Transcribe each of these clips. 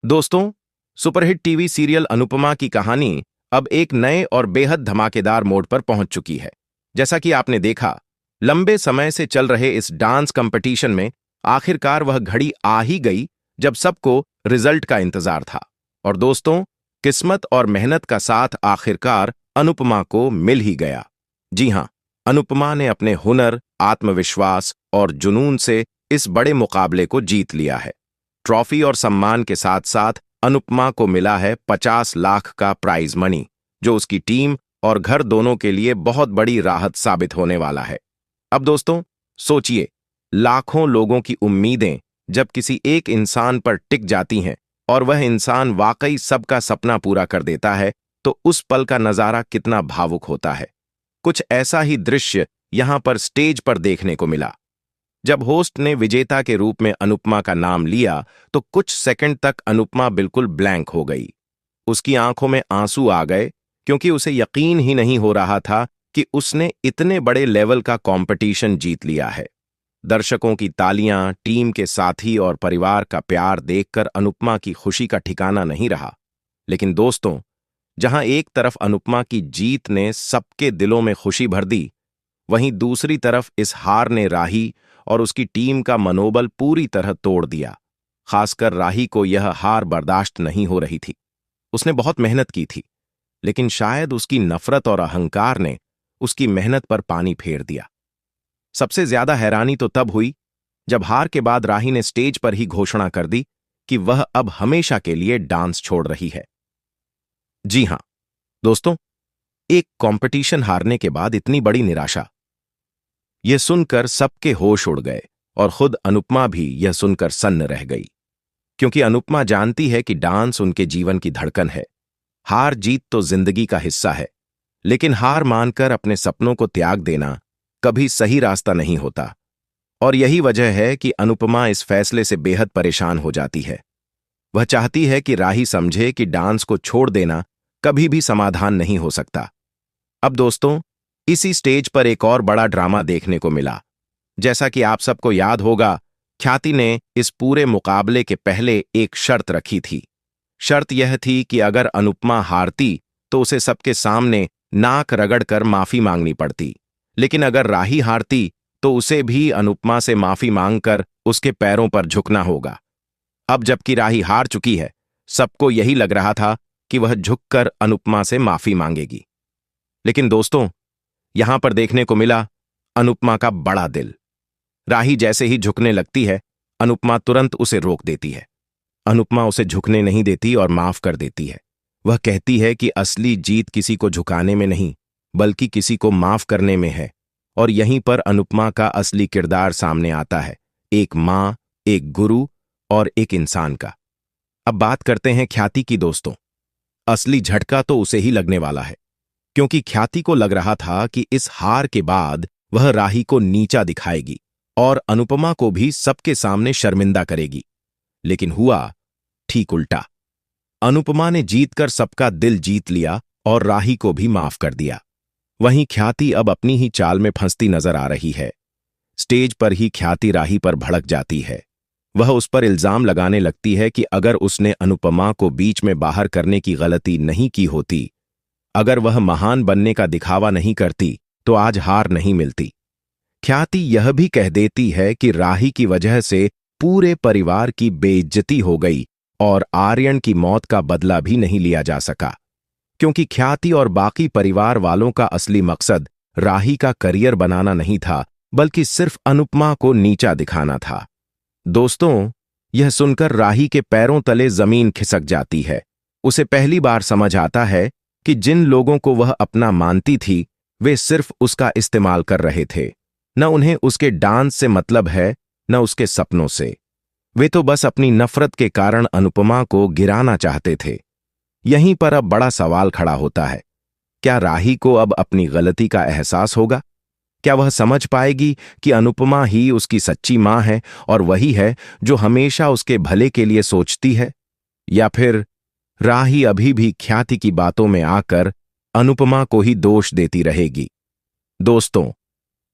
दोस्तों, superhit TV serial Anupama की कहानी अब एक नए और बेहद धमाकेदार मोड़ पर पहुंच चुकी है। जैसा कि आपने देखा, लंबे समय से चल रहे इस डांस कंपटीशन में आखिरकार वह घड़ी आ ही गई जब सबको रिजल्ट का इंतजार था। और दोस्तों, किस्मत और मेहनत का साथ आखिरकार अनुपमा को मिल ही गया। जी हां, अनुपमा ने अपने हुनर, आत्मविश्वास और जुनून से इस बड़े मुकाबले को जीत लिया है। ट्रॉफी और सम्मान के साथ साथ अनुपमा को मिला है 50 लाख का प्राइज मनी, जो उसकी टीम और घर दोनों के लिए बहुत बड़ी राहत साबित होने वाला है। अब दोस्तों, सोचिए, लाखों लोगों की उम्मीदें जब किसी एक इंसान पर टिक जाती हैं और वह इंसान वाकई सबका सपना पूरा कर देता है, तो उस पल का नजारा कितना भावुक होता है। कुछ ऐसा ही दृश्य यहां पर स्टेज पर देखने को मिला। जब होस्ट ने विजेता के रूप में अनुपमा का नाम लिया, तो कुछ सेकंड तक अनुपमा बिल्कुल ब्लैंक हो गई। उसकी आंखों में आंसू आ गए, क्योंकि उसे यकीन ही नहीं हो रहा था कि उसने इतने बड़े लेवल का कंपटीशन जीत लिया है। दर्शकों की तालियां, टीम के साथी और परिवार का प्यार देखकर अनुपमा की खुशी का ठिकाना नहीं रहा। लेकिन दोस्तों, जहां एक तरफ अनुपमा की जीत ने सबके दिलों में खुशी भर दी, वहीं दूसरी तरफ इस हार ने राही और उसकी टीम का मनोबल पूरी तरह तोड़ दिया। खासकर राही को यह हार बर्दाश्त नहीं हो रही थी। उसने बहुत मेहनत की थी, लेकिन शायद उसकी नफरत और अहंकार ने उसकी मेहनत पर पानी फेर दिया। सबसे ज्यादा हैरानी तो तब हुई जब हार के बाद राही ने स्टेज पर ही घोषणा कर दी कि वह अब हमेशा के लिए डांस छोड़ रही है। जी हां दोस्तों, एक कंपटीशन हारने के बाद इतनी बड़ी निराशा, यह सुनकर सबके होश उड़ गए और खुद अनुपमा भी यह सुनकर सन्न रह गई। क्योंकि अनुपमा जानती है कि डांस उनके जीवन की धड़कन है। हार जीत तो जिंदगी का हिस्सा है, लेकिन हार मानकर अपने सपनों को त्याग देना कभी सही रास्ता नहीं होता। और यही वजह है कि अनुपमा इस फैसले से बेहद परेशान हो जाती है। वह चाहती है कि राही समझे कि डांस को छोड़ देना कभी भी समाधान नहीं हो सकता। अब दोस्तों, इसी स्टेज पर एक और बड़ा ड्रामा देखने को मिला। जैसा कि आप सबको याद होगा, ख्याति ने इस पूरे मुकाबले के पहले एक शर्त रखी थी। शर्त यह थी कि अगर अनुपमा हारती तो उसे सबके सामने नाक रगड़कर माफी मांगनी पड़ती, लेकिन अगर राही हारती तो उसे भी अनुपमा से माफी मांगकर उसके पैरों पर झुकना होगा। अब जबकि राही हार चुकी है, सबको यही लग रहा था कि वह झुककर अनुपमा से माफी मांगेगी। लेकिन दोस्तों, यहां पर देखने को मिला अनुपमा का बड़ा दिल। राही जैसे ही झुकने लगती है, अनुपमा तुरंत उसे रोक देती है। अनुपमा उसे झुकने नहीं देती और माफ कर देती है। वह कहती है कि असली जीत किसी को झुकाने में नहीं, बल्कि किसी को माफ करने में है। और यहीं पर अनुपमा का असली किरदार सामने आता है, एक मां, एक गुरु और एक इंसान का। अब बात करते हैं ख्याति की। दोस्तों, असली झटका तो उसे ही लगने वाला है, क्योंकि ख्याति को लग रहा था कि इस हार के बाद वह राही को नीचा दिखाएगी और अनुपमा को भी सबके सामने शर्मिंदा करेगी। लेकिन हुआ ठीक उल्टा। अनुपमा ने जीतकर सबका दिल जीत लिया और राही को भी माफ कर दिया। वहीं ख्याति अब अपनी ही चाल में फंसती नजर आ रही है। स्टेज पर ही ख्याति राही पर भड़क जाती है। वह उस पर इल्जाम लगाने लगती है कि अगर उसने अनुपमा को बीच में बाहर करने की गलती नहीं की होती, अगर वह महान बनने का दिखावा नहीं करती, तो आज हार नहीं मिलती। ख्याति यह भी कह देती है कि राही की वजह से पूरे परिवार की बेइज्जती हो गई और आर्यन की मौत का बदला भी नहीं लिया जा सका, क्योंकि ख्याति और बाकी परिवार वालों का असली मकसद राही का करियर बनाना नहीं था, बल्कि सिर्फ अनुपमा को नीचा दिखाना था। दोस्तों, यह सुनकर राही के पैरों तले जमीन खिसक जाती है। उसे पहली बार समझ आता है कि जिन लोगों को वह अपना मानती थी, वे सिर्फ उसका इस्तेमाल कर रहे थे। न उन्हें उसके डांस से मतलब है, न उसके सपनों से। वे तो बस अपनी नफरत के कारण अनुपमा को गिराना चाहते थे। यहीं पर अब बड़ा सवाल खड़ा होता है, क्या राही को अब अपनी गलती का एहसास होगा? क्या वह समझ पाएगी कि अनुपमा ही उसकी सच्ची मां है और वही है जो हमेशा उसके भले के लिए सोचती है? या फिर राही अभी भी ख्याति की बातों में आकर अनुपमा को ही दोष देती रहेगी? दोस्तों,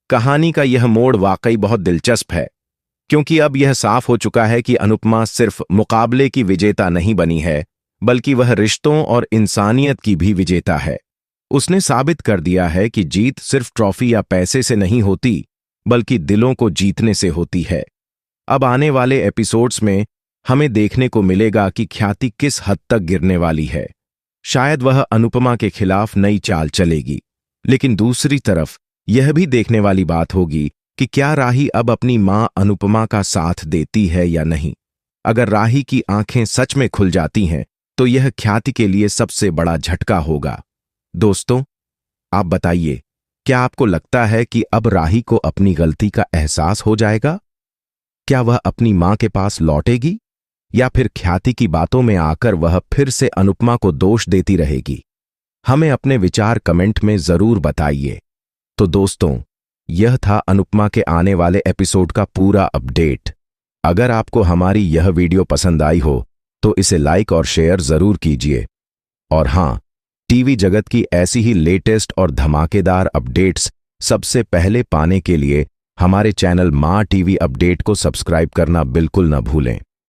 कहानी का यह मोड़ वाकई बहुत दिलचस्प है। क्योंकि अब यह साफ हो चुका है कि अनुपमा सिर्फ मुकाबले की विजेता नहीं बनी है, बल्कि वह रिश्तों और इंसानियत की भी विजेता है। उसने साबित कर दिया है कि जीत सिर्फ ट्रॉफी या पैसे से नहीं होती, बल्कि दिलों को जीतने से होती है। अब आने वाले एपिसोड्स में हमें देखने को मिलेगा कि ख्याति किस हद तक गिरने वाली है। शायद वह अनुपमा के खिलाफ नई चाल चलेगी, लेकिन दूसरी तरफ यह भी देखने वाली बात होगी कि क्या राही अब अपनी मां अनुपमा का साथ देती है या नहीं। अगर राही की आंखें सच में खुल जाती हैं, तो यह ख्याति के लिए सबसे बड़ा झटका होगा। दोस्तों, आप बताइए, क्या आपको लगता है कि अब राही को अपनी गलती का एहसास हो जाएगा? क्या वह अपनी मां के पास लौटेगी, या फिर ख्याति की बातों में आकर वह फिर से अनुपमा को दोष देती रहेगी? हमें अपने विचार कमेंट में जरूर बताइए। तो दोस्तों, यह था अनुपमा के आने वाले एपिसोड का पूरा अपडेट। अगर आपको हमारी यह वीडियो पसंद आई हो तो इसे लाइक और शेयर जरूर कीजिए। और हां, टीवी जगत की ऐसी ही लेटेस्ट और धमाकेदार अपडेट्स सबसे पहले पाने के लिए हमारे चैनल मां टीवी अपडेट को सब्सक्राइब करना बिल्कुल न भूलें।